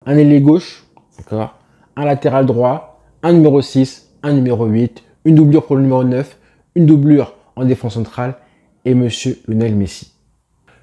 un ailier gauche, d'accord, un latéral droit, un numéro 6, un numéro 8, une doublure pour le numéro 9, une doublure en défense centrale et monsieur Lionel Messi.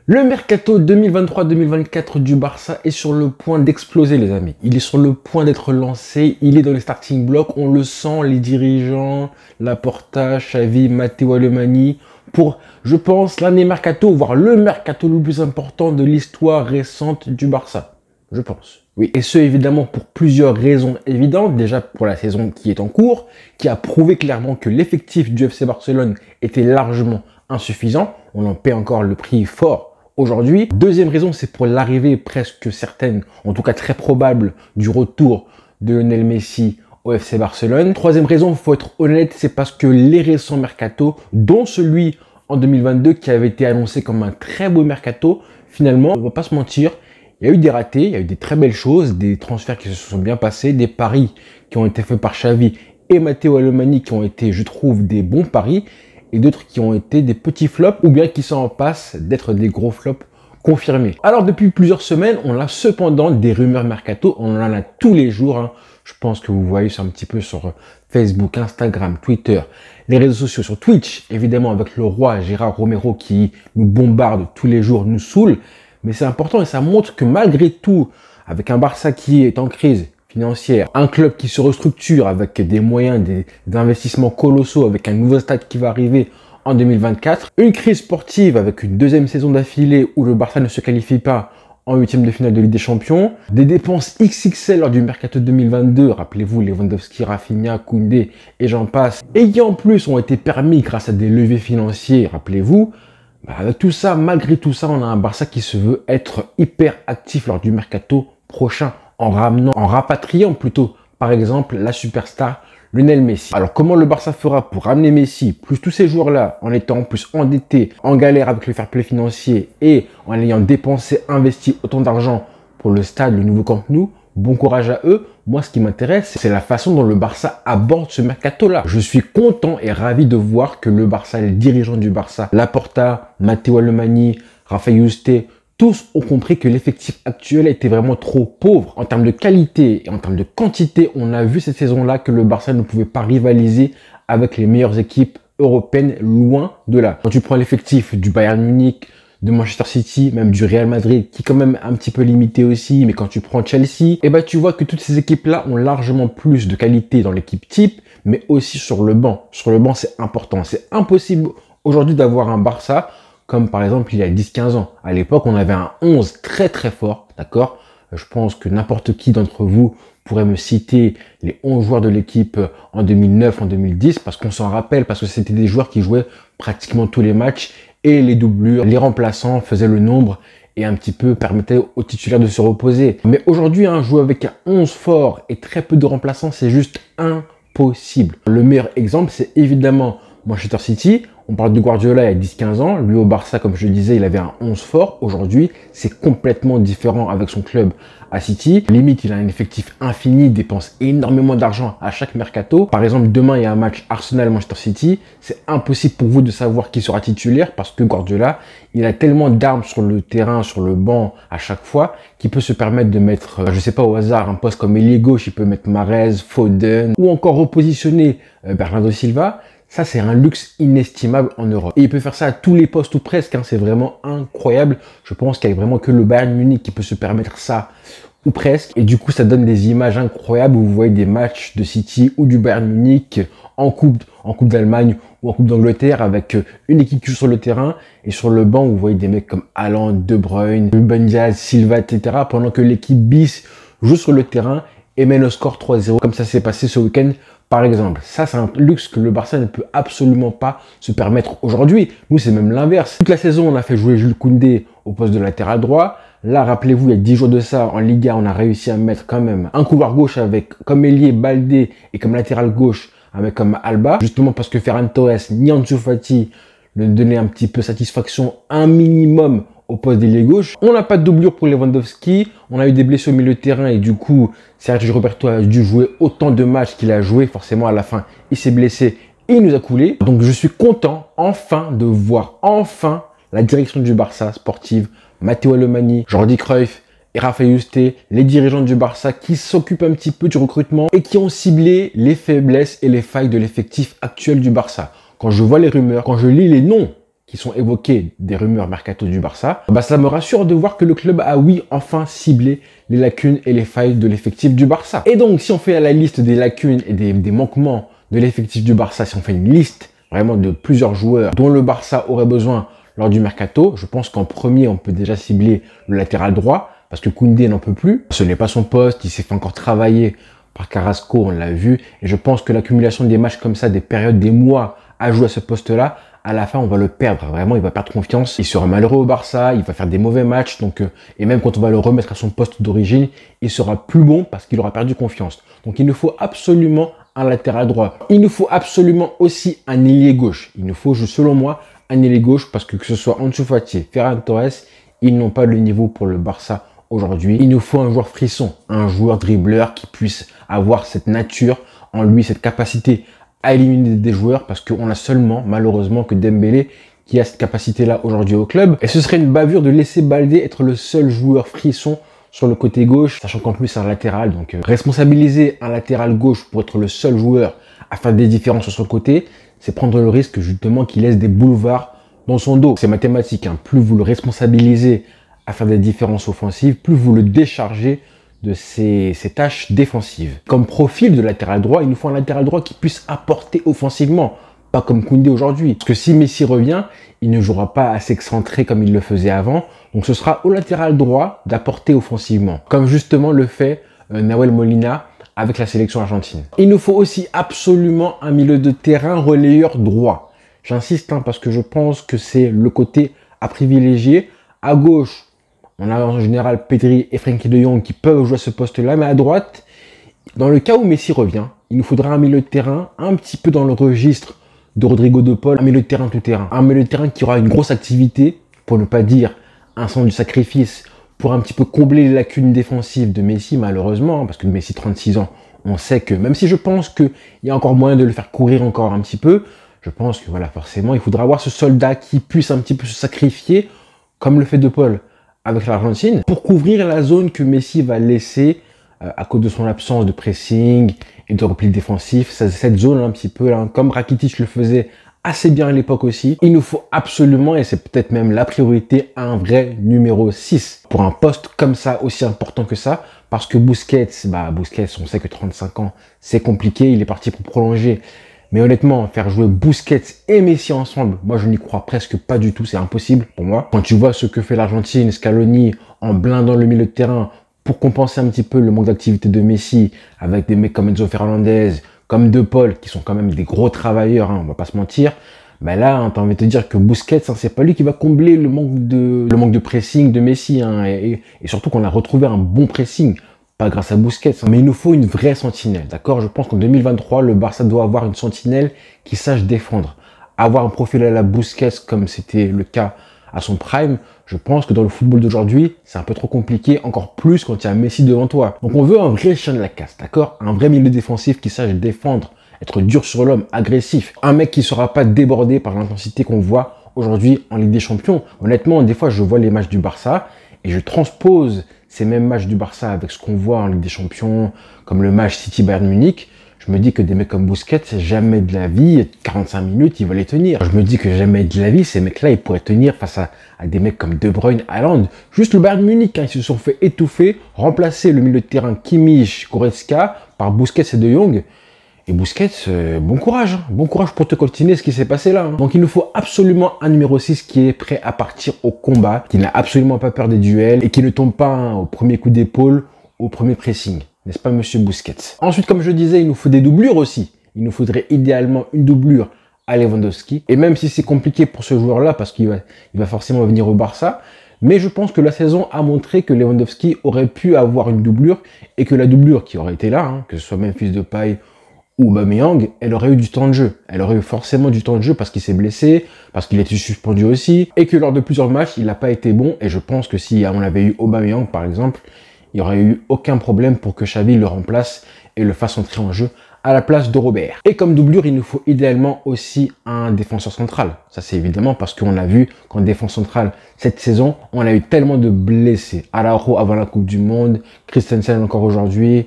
Le mercato 2023-2024 du Barça est sur le point d'exploser, les amis. Il est sur le point d'être lancé. Il est dans les starting blocks. On le sent, les dirigeants, Laporta, Xavi, Matteo Alemany, pour, je pense, l'un des mercatos, voire le mercato le plus important de l'histoire récente du Barça. Je pense. Oui. Et ce, évidemment, pour plusieurs raisons évidentes. Déjà, pour la saison qui est en cours, qui a prouvé clairement que l'effectif du FC Barcelone était largement insuffisant. On en paie encore le prix fort aujourd'hui. Deuxième raison, c'est pour l'arrivée presque certaine, en tout cas très probable, du retour de Lionel Messi au FC Barcelone. Troisième raison, il faut être honnête, c'est parce que les récents mercatos, dont celui en 2022 qui avait été annoncé comme un très beau mercato, finalement, on ne va pas se mentir, il y a eu des ratés, il y a eu des très belles choses, des transferts qui se sont bien passés, des paris qui ont été faits par Xavi et Matteo Alemany qui ont été, je trouve, des bons paris, et d'autres qui ont été des petits flops ou bien qui sont en passe d'être des gros flops confirmés. Alors depuis plusieurs semaines, on a cependant des rumeurs mercato, on en a tous les jours. Hein. Je pense que vous voyez ça un petit peu sur Facebook, Instagram, Twitter, les réseaux sociaux, sur Twitch, évidemment avec le roi Gérard Romero qui nous bombarde tous les jours, nous saoule. Mais c'est important et ça montre que malgré tout, avec un Barça qui est en crise financière, un club qui se restructure avec des moyens, des investissements colossaux, avec un nouveau stade qui va arriver en 2024, une crise sportive avec une deuxième saison d'affilée où le Barça ne se qualifie pas en huitième de finale de Ligue des Champions, des dépenses XXL lors du mercato 2022, rappelez-vous Lewandowski, Rafinha, Koundé et j'en passe, et qui en plus ont été permis grâce à des levées financiers, rappelez-vous. Avec tout ça, malgré tout ça, on a un Barça qui se veut être hyper actif lors du mercato prochain, en rapatriant plutôt, par exemple, la superstar Lionel Messi. Alors, comment le Barça fera pour ramener Messi, plus tous ces joueurs-là, en étant plus endettés, en galère avec le fair play financier et en ayant dépensé, investi autant d'argent pour le stade, le nouveau Camp Nou? Bon courage à eux. Moi, ce qui m'intéresse, c'est la façon dont le Barça aborde ce mercato-là. Je suis content et ravi de voir que le Barça, les dirigeants du Barça, Laporta, Matteo Alemany, Rafael Yuste, tous ont compris que l'effectif actuel était vraiment trop pauvre. En termes de qualité et en termes de quantité, on a vu cette saison-là que le Barça ne pouvait pas rivaliser avec les meilleures équipes européennes, loin de là. Quand tu prends l'effectif du Bayern Munich, de Manchester City, même du Real Madrid, qui est quand même un petit peu limité aussi, mais quand tu prends Chelsea, et ben tu vois que toutes ces équipes-là ont largement plus de qualité dans l'équipe type, mais aussi sur le banc. Sur le banc, c'est important. C'est impossible aujourd'hui d'avoir un Barça comme par exemple il y a 10-15 ans. À l'époque, on avait un 11 très très fort, d'accord? Je pense que n'importe qui d'entre vous pourrait me citer les 11 joueurs de l'équipe en 2009, en 2010, parce qu'on s'en rappelle, parce que c'était des joueurs qui jouaient pratiquement tous les matchs, et les doublures, les remplaçants faisaient le nombre et un petit peu permettaient aux titulaires de se reposer. Mais aujourd'hui, jouer avec un 11 fort et très peu de remplaçants, c'est juste impossible. Le meilleur exemple, c'est évidemment Manchester City. On parle de Guardiola il y a 10-15 ans. Lui, au Barça, comme je le disais, il avait un 11 fort. Aujourd'hui, c'est complètement différent avec son club à City. Limite, il a un effectif infini, dépense énormément d'argent à chaque mercato. Par exemple, demain, il y a un match Arsenal-Manchester City. C'est impossible pour vous de savoir qui sera titulaire parce que Guardiola, il a tellement d'armes sur le terrain, sur le banc à chaque fois, qu'il peut se permettre de mettre, je sais pas au hasard, un poste comme ailier gauche. Il peut mettre Mahrez, Foden ou encore repositionner Bernardo Silva. Ça, c'est un luxe inestimable en Europe. Et il peut faire ça à tous les postes ou presque. Hein. C'est vraiment incroyable. Je pense qu'il n'y a vraiment que le Bayern Munich qui peut se permettre ça ou presque. Et du coup, ça donne des images incroyables où vous voyez des matchs de City ou du Bayern Munich en coupe d'Allemagne ou en coupe d'Angleterre avec une équipe qui joue sur le terrain et sur le banc, vous voyez des mecs comme Haaland, De Bruyne, Ruben Dias, Silva, etc. pendant que l'équipe bis joue sur le terrain et mène au score 3-0 comme ça s'est passé ce week-end. Par exemple, ça c'est un luxe que le Barça ne peut absolument pas se permettre aujourd'hui. Nous, c'est même l'inverse. Toute la saison, on a fait jouer Jules Koundé au poste de latéral droit. Là, rappelez-vous, il y a 10 jours de ça, en Liga, on a réussi à mettre quand même un couloir gauche avec comme ailier Baldé et comme latéral gauche avec comme Alba. Justement parce que Ferran Torres ni Ansu Fati ne donnaient un petit peu satisfaction, un minimum au poste d'ailier gauche. On n'a pas de doublure pour Lewandowski. On a eu des blessés au milieu de terrain et du coup, Sergio Roberto a dû jouer autant de matchs qu'il a joué. Forcément, à la fin, il s'est blessé et il nous a coulé. Donc, je suis content enfin de voir la direction du Barça sportive, Matteo Alemany, Jordi Cruyff et Rafael Yuste, les dirigeants du Barça qui s'occupent un petit peu du recrutement et qui ont ciblé les faiblesses et les failles de l'effectif actuel du Barça. Quand je vois les rumeurs, quand je lis les noms qui sont évoqués des rumeurs mercato du Barça, bah ça me rassure de voir que le club a enfin ciblé les lacunes et les failles de l'effectif du Barça. Et donc, si on fait la liste des lacunes et des manquements de l'effectif du Barça, si on fait une liste vraiment de plusieurs joueurs dont le Barça aurait besoin lors du mercato, je pense qu'en premier, on peut déjà cibler le latéral droit, parce que Koundé n'en peut plus. Ce n'est pas son poste, il s'est fait encore travailler par Carrasco, on l'a vu. Et je pense que l'accumulation des matchs comme ça, des périodes, des mois à jouer à ce poste-là, à la fin, on va le perdre. Vraiment, il va perdre confiance. Il sera malheureux au Barça, il va faire des mauvais matchs. Donc, et même quand on va le remettre à son poste d'origine, il sera plus bon parce qu'il aura perdu confiance. Donc, il nous faut absolument un latéral droit. Il nous faut absolument aussi un ailier gauche. Il nous faut, selon moi, un ailier gauche parce que ce soit Ansu Fati, Ferran Torres, ils n'ont pas le niveau pour le Barça aujourd'hui. Il nous faut un joueur frisson, un joueur dribbleur qui puisse avoir cette nature en lui, cette capacité à éliminer des joueurs parce qu'on a seulement, malheureusement, que Dembélé qui a cette capacité-là aujourd'hui au club. Et ce serait une bavure de laisser Baldé être le seul joueur frisson sur le côté gauche, sachant qu'en plus c'est un latéral. Donc responsabiliser un latéral gauche pour être le seul joueur à faire des différences sur son côté, c'est prendre le risque justement qu'il laisse des boulevards dans son dos. C'est mathématique, hein. Plus vous le responsabilisez à faire des différences offensives, plus vous le déchargez de ses tâches défensives. Comme profil de latéral droit, il nous faut un latéral droit qui puisse apporter offensivement, pas comme Koundé aujourd'hui. Parce que si Messi revient, il ne jouera pas assez excentré comme il le faisait avant. Donc ce sera au latéral droit d'apporter offensivement, comme justement le fait Nahuel Molina avec la sélection argentine. Il nous faut aussi absolument un milieu de terrain relayeur droit. J'insiste parce que je pense que c'est le côté à privilégier. À gauche, on a en général Pedri et Frenkie de Jong qui peuvent jouer à ce poste-là, mais à droite, dans le cas où Messi revient, il nous faudra un milieu de terrain un petit peu dans le registre de Rodrigo de Paul, un milieu de terrain tout-terrain. Un milieu de terrain qui aura une grosse activité, pour ne pas dire un sens du sacrifice, pour un petit peu combler les lacunes défensives de Messi, malheureusement, parce que Messi, 36 ans, on sait que, même si je pense qu'il y a encore moyen de le faire courir encore un petit peu, je pense que voilà, forcément, il faudra avoir ce soldat qui puisse un petit peu se sacrifier, comme le fait de Paul avec l'Argentine, pour couvrir la zone que Messi va laisser à cause de son absence de pressing et de repli défensif. Cette zone un petit peu, là, comme Rakitic le faisait assez bien à l'époque aussi. Il nous faut absolument, et c'est peut-être même la priorité, un vrai numéro 6 pour un poste comme ça, aussi important que ça, parce que Busquets, on sait que 35 ans, c'est compliqué, il est parti pour prolonger. Mais honnêtement, faire jouer Busquets et Messi ensemble, moi je n'y crois presque pas du tout, c'est impossible pour moi. Quand tu vois ce que fait l'Argentine, Scaloni, en blindant le milieu de terrain pour compenser un petit peu le manque d'activité de Messi, avec des mecs comme Enzo Fernandez, comme De Paul, qui sont quand même des gros travailleurs, on va pas se mentir. Ben là, t'as envie de te dire que Busquets, c'est pas lui qui va combler le manque de pressing de Messi, et surtout qu'on a retrouvé un bon pressing. Pas grâce à Busquets, mais il nous faut une vraie sentinelle, d'accord? Je pense qu'en 2023, le Barça doit avoir une sentinelle qui sache défendre. Avoir un profil à la Busquets, comme c'était le cas à son prime, je pense que dans le football d'aujourd'hui, c'est un peu trop compliqué, encore plus quand il y a Messi devant toi. Donc on veut un vrai chien de la casse, d'accord? Un vrai milieu défensif qui sache défendre, être dur sur l'homme, agressif. Un mec qui ne sera pas débordé par l'intensité qu'on voit aujourd'hui en Ligue des Champions. Honnêtement, des fois, je vois les matchs du Barça et je transpose ces mêmes matchs du Barça avec ce qu'on voit en Ligue des Champions, comme le match City-Bayern Munich. Je me dis que des mecs comme Busquets, jamais de la vie, 45 minutes, ils vont les tenir. Je me dis que jamais de la vie, ces mecs-là, ils pourraient tenir face à des mecs comme De Bruyne, Haaland. Juste le Bayern Munich, ils se sont fait étouffer, remplacer le milieu de terrain Kimmich, Goretzka par Busquets et De Jong. Et Busquets, bon courage. Bon courage pour te continuer ce qui s'est passé là. Donc il nous faut absolument un numéro 6 qui est prêt à partir au combat, qui n'a absolument pas peur des duels et qui ne tombe pas au premier coup d'épaule, au premier pressing. N'est-ce pas, monsieur Busquets? Ensuite, comme je disais, il nous faut des doublures aussi. Il nous faudrait idéalement une doublure à Lewandowski. Et même si c'est compliqué pour ce joueur-là, parce qu'il va forcément venir au Barça, mais je pense que la saison a montré que Lewandowski aurait pu avoir une doublure et que la doublure qui aurait été là, que ce soit Memphis Depay ou Aubameyang, elle aurait eu du temps de jeu. Elle aurait eu forcément du temps de jeu parce qu'il s'est blessé, parce qu'il était suspendu aussi, et que lors de plusieurs matchs, il n'a pas été bon. Et je pense que si on avait eu Aubameyang, par exemple, il n'y aurait eu aucun problème pour que Xavi le remplace et le fasse entrer en jeu à la place de Robert. Et comme doublure, il nous faut idéalement aussi un défenseur central. Ça, c'est évidemment parce qu'on a vu qu'en défense centrale, cette saison, on a eu tellement de blessés. Araujo avant la Coupe du Monde, Christensen encore aujourd'hui.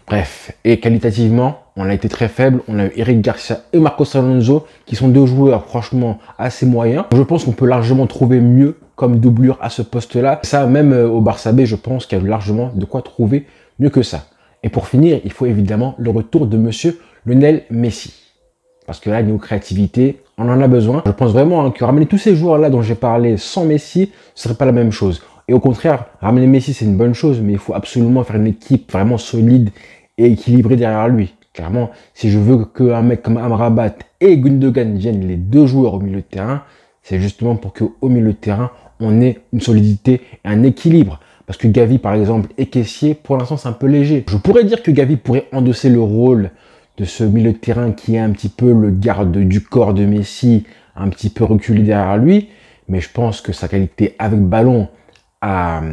Bref, et qualitativement, on a été très faible. On a eu Eric Garcia et Marcos Alonso, qui sont deux joueurs franchement assez moyens. Je pense qu'on peut largement trouver mieux comme doublure à ce poste-là. Ça, même au Barça B, je pense qu'il y a largement de quoi trouver mieux que ça. Et pour finir, il faut évidemment le retour de monsieur Lionel Messi. Parce que là, niveau créativité, on en a besoin. Je pense vraiment que ramener tous ces joueurs-là dont j'ai parlé sans Messi, ce serait pas la même chose. Et au contraire, ramener Messi, c'est une bonne chose, mais il faut absolument faire une équipe vraiment solide et équilibrée derrière lui. Clairement, si je veux qu'un mec comme Amrabat et Gundogan viennent les deux joueurs au milieu de terrain, c'est justement pour qu'au milieu de terrain, on ait une solidité et un équilibre. Parce que Gavi, par exemple, et Kessié, pour l'instant, c'est un peu léger. Je pourrais dire que Gavi pourrait endosser le rôle de ce milieu de terrain qui est un petit peu le garde du corps de Messi, un petit peu reculé derrière lui. Mais je pense que sa qualité avec ballon à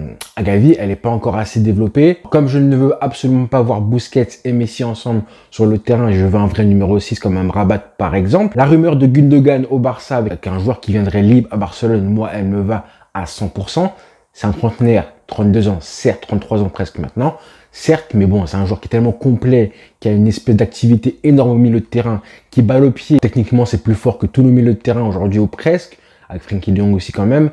Gavi, elle n'est pas encore assez développée. Comme je ne veux absolument pas voir Busquets et Messi ensemble sur le terrain, et je veux un vrai numéro 6 comme un Rabat par exemple. La rumeur de Gundogan au Barça avec un joueur qui viendrait libre à Barcelone, moi, elle me va à 100%. C'est un trentenaire, 32 ans, certes, 33 ans presque maintenant, certes, mais bon, c'est un joueur qui est tellement complet, qui a une espèce d'activité énorme au milieu de terrain, qui balle au pied. Techniquement, c'est plus fort que tous nos milieux de terrain aujourd'hui ou presque, avec Frenkie de Jong aussi quand même.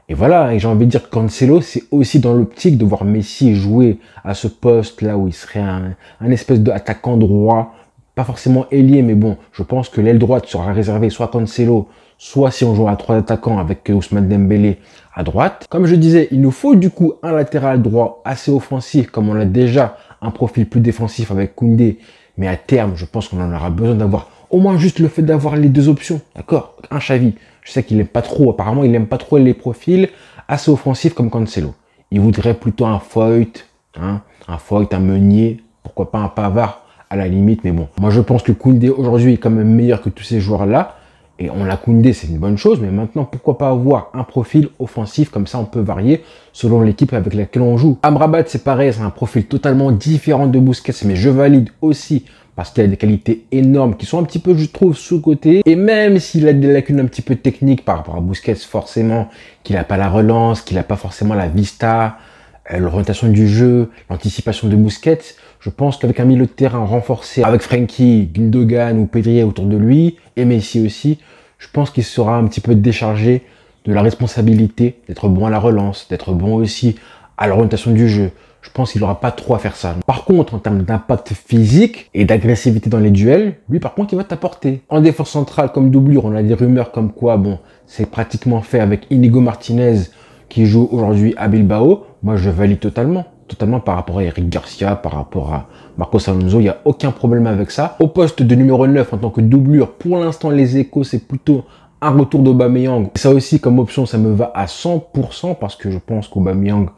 Et voilà, et j'ai envie de dire que Cancelo, c'est aussi dans l'optique de voir Messi jouer à ce poste là où il serait un espèce d'attaquant droit, pas forcément ailier, mais bon, je pense que l'aile droite sera réservée soit à Cancelo, soit si on joue à 3 attaquants avec Ousmane Dembélé à droite. Comme je disais, il nous faut du coup un latéral droit assez offensif, comme on a déjà un profil plus défensif avec Koundé. Mais à terme, je pense qu'on en aura besoin d'avoir au moins juste le fait d'avoir les deux options. D'accord? Un Xavi. Je sais qu'il n'aime pas trop, apparemment il n'aime pas trop les profils assez offensifs comme Cancelo. Il voudrait plutôt un Foyt, un Foyt, un Meunier, pourquoi pas un Pavard à la limite. Mais bon, moi je pense que Koundé aujourd'hui est quand même meilleur que tous ces joueurs-là. Et on l'a Koundé, c'est une bonne chose, mais maintenant, pourquoi pas avoir un profil offensif, comme ça on peut varier selon l'équipe avec laquelle on joue. Amrabat, c'est pareil, c'est un profil totalement différent de Busquets, mais je valide aussi parce qu'il a des qualités énormes qui sont un petit peu, je trouve, sous-côté. Et même s'il a des lacunes un petit peu techniques par rapport à Busquets, forcément, qu'il n'a pas la relance, qu'il n'a pas forcément la vista, l'orientation du jeu, l'anticipation de Busquets, je pense qu'avec un milieu de terrain renforcé, avec Frenkie, Gundogan ou Pedri autour de lui, et Messi aussi, je pense qu'il sera un petit peu déchargé de la responsabilité d'être bon à la relance, d'être bon aussi à l'orientation du jeu. Je pense qu'il n'aura pas trop à faire ça. Par contre, en termes d'impact physique et d'agressivité dans les duels, lui par contre, il va t'apporter. En défense centrale, comme doublure, on a des rumeurs comme quoi, bon, c'est pratiquement fait avec Inigo Martinez qui joue aujourd'hui à Bilbao. Moi, je valide totalement par rapport à Eric Garcia, par rapport à Marcos Alonso, il n'y a aucun problème avec ça. Au poste de numéro 9 en tant que doublure, pour l'instant les Échos, c'est plutôt un retour d'Aubameyang. Ça aussi comme option, ça me va à 100% parce que je pense qu'Aubameyang,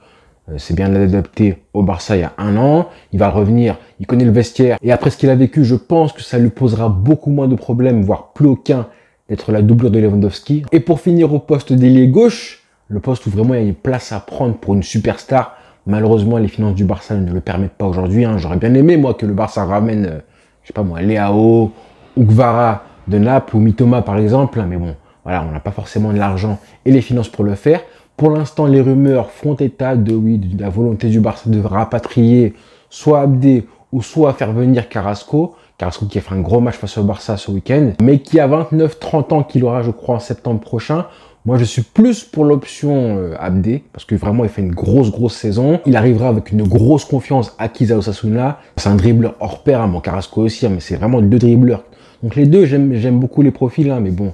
c'est bien adapté au Barça il y a un an. Il va revenir, il connaît le vestiaire. Et après ce qu'il a vécu, je pense que ça lui posera beaucoup moins de problèmes, voire plus aucun, d'être la doublure de Lewandowski. Et pour finir au poste d'ailier gauche, le poste où vraiment il y a une place à prendre pour une superstar, malheureusement, les finances du Barça ne le permettent pas aujourd'hui. J'aurais bien aimé, moi, que le Barça ramène, je sais pas moi, Leao, ou Kvara de Naples, ou Mitoma, par exemple. Mais bon, voilà, on n'a pas forcément de l'argent et les finances pour le faire. Pour l'instant, les rumeurs font état de la volonté du Barça de rapatrier soit Abdé ou soit faire venir Carrasco. Carrasco qui a fait un gros match face au Barça ce week-end, mais qui a 29-30 ans, qu'il aura, je crois, en septembre prochain. Moi, je suis plus pour l'option Abdé, parce que vraiment, il fait une grosse saison. Il arrivera avec une grosse confiance acquise à Osasuna. C'est un dribbleur hors pair, mon Carrasco aussi, mais c'est vraiment deux dribbleurs. Donc les deux, j'aime beaucoup les profils, mais bon,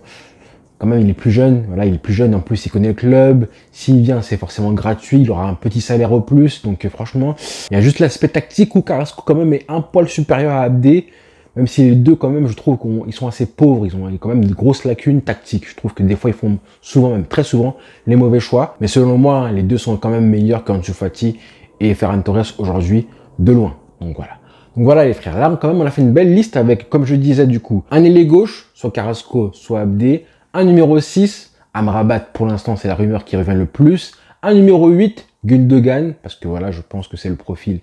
quand même, il est plus jeune. Voilà, il est plus jeune, en plus, il connaît le club. S'il vient, c'est forcément gratuit. Il aura un petit salaire au plus. Donc franchement, il y a juste l'aspect tactique où Carrasco, quand même, est un poil supérieur à Abdé. Même si les deux, quand même, je trouve qu'ils sont assez pauvres, ils ont quand même de grosses lacunes tactiques. Je trouve que des fois, ils font souvent, même très souvent, les mauvais choix. Mais selon moi, les deux sont quand même meilleurs qu'Ansu Fati et Ferran Torres aujourd'hui, de loin. Donc voilà les frères. Là, quand même, on a fait une belle liste avec, comme je disais du coup, un ailier gauche, soit Carrasco, soit Abdé. Un numéro 6, Amrabat, pour l'instant, c'est la rumeur qui revient le plus. Un numéro 8, Gundogan, parce que voilà, je pense que c'est le profil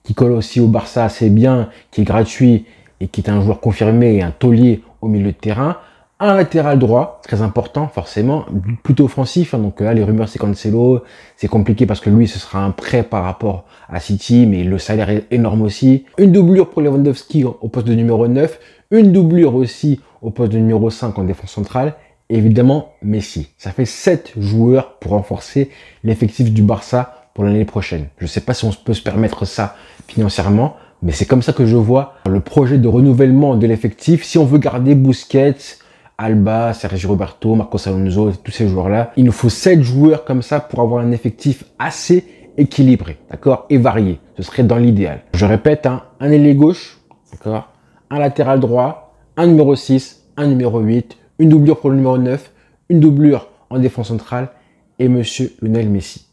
qui colle aussi au Barça assez bien, qui est gratuit, et qui est un joueur confirmé et un taulier au milieu de terrain. Un latéral droit, très important forcément, plutôt offensif. Hein, donc là, les rumeurs, c'est Cancelo. C'est compliqué parce que lui, ce sera un prêt par rapport à City, mais le salaire est énorme aussi. Une doublure pour Lewandowski au poste de numéro 9. Une doublure aussi au poste de numéro 5 en défense centrale. Et évidemment, Messi. Ça fait 7 joueurs pour renforcer l'effectif du Barça pour l'année prochaine. Je ne sais pas si on peut se permettre ça financièrement, mais c'est comme ça que je vois le projet de renouvellement de l'effectif. Si on veut garder Busquets, Alba, Sergio Roberto, Marcos Alonso, tous ces joueurs-là, il nous faut 7 joueurs comme ça pour avoir un effectif assez équilibré, d'accord, et varié. Ce serait dans l'idéal. Je répète, hein, un ailier gauche, d'accord, un latéral droit, un numéro 6, un numéro 8, une doublure pour le numéro 9, une doublure en défense centrale et monsieur Lionel Messi.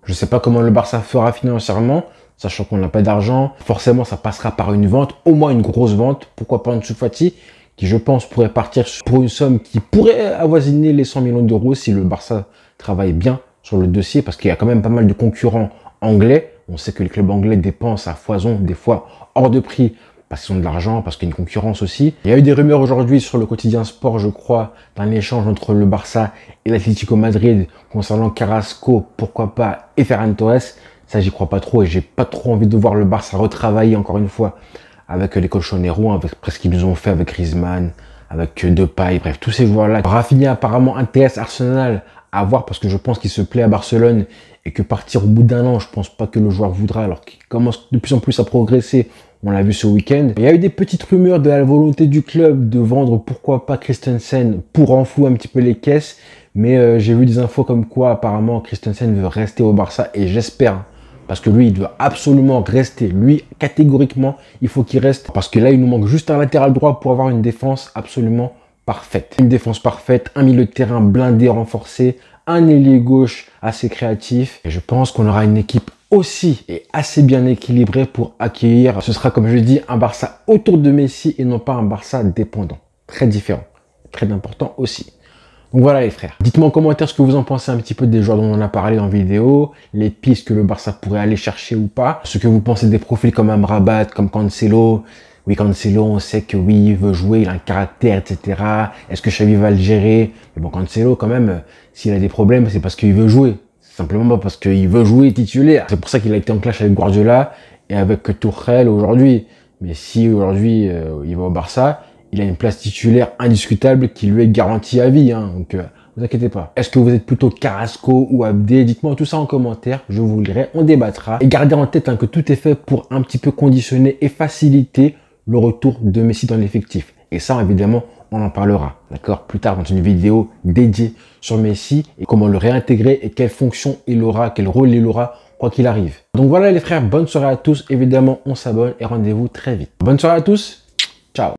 Je ne sais pas comment le Barça fera financièrement, sachant qu'on n'a pas d'argent. Forcément, ça passera par une vente, au moins une grosse vente. Pourquoi pas Ansu Fati, qui je pense pourrait partir pour une somme qui pourrait avoisiner les 100 millions d'euros si le Barça travaille bien sur le dossier, parce qu'il y a quand même pas mal de concurrents anglais. On sait que les clubs anglais dépensent à foison, des fois hors de prix, parce qu'ils ont de l'argent, parce qu'il y a une concurrence aussi. Il y a eu des rumeurs aujourd'hui sur le quotidien Sport, je crois, d'un échange entre le Barça et l'Atlético Madrid concernant Carrasco, pourquoi pas, et Ferran Torres. Ça, j'y crois pas trop et j'ai pas trop envie de voir le Barça retravailler encore une fois avec les colchoneros, avec presque ce qu'ils nous ont fait avec Griezmann, avec Depay, bref, tous ces joueurs-là. Rafinha apparemment intéresse Arsenal à voir parce que je pense qu'il se plaît à Barcelone et que partir au bout d'un an, je pense pas que le joueur voudra alors qu'il commence de plus en plus à progresser. On l'a vu ce week-end. Il y a eu des petites rumeurs de la volonté du club de vendre, pourquoi pas, Christensen pour enflouer un petit peu les caisses. Mais j'ai vu des infos comme quoi apparemment Christensen veut rester au Barça et j'espère. Parce que lui, il doit absolument rester. Lui, catégoriquement, il faut qu'il reste. Parce que là, il nous manque juste un latéral droit pour avoir une défense absolument parfaite. Une défense parfaite, un milieu de terrain blindé, renforcé, un ailier gauche assez créatif. Et je pense qu'on aura une équipe aussi et assez bien équilibrée pour accueillir. Ce sera, comme je dis, un Barça autour de Messi et non pas un Barça dépendant. Très différent. Très important aussi. Donc voilà les frères, dites-moi en commentaire ce que vous en pensez un petit peu des joueurs dont on a parlé en vidéo, les pistes que le Barça pourrait aller chercher ou pas, ce que vous pensez des profils comme Amrabat, comme Cancelo. Oui, Cancelo, on sait que oui, il veut jouer, il a un caractère, etc. Est-ce que Xavi va le gérer? Mais bon, Cancelo quand même, s'il a des problèmes, c'est parce qu'il veut jouer. Simplement pas parce qu'il veut jouer titulaire. C'est pour ça qu'il a été en clash avec Guardiola et avec Tuchel aujourd'hui. Mais si aujourd'hui il va au Barça, il a une place titulaire indiscutable qui lui est garantie à vie. Hein. Donc, vous inquiétez pas. Est-ce que vous êtes plutôt Carrasco ou Abdé? Dites-moi tout ça en commentaire. Je vous lirai, on débattra. Et gardez en tête que tout est fait pour un petit peu conditionner et faciliter le retour de Messi dans l'effectif. Et ça, évidemment, on en parlera. D'accord? Plus tard dans une vidéo dédiée sur Messi et comment le réintégrer et quelle fonction il aura, quel rôle il aura quoi qu'il arrive. Donc voilà les frères, bonne soirée à tous. Évidemment, on s'abonne et rendez-vous très vite. Bonne soirée à tous.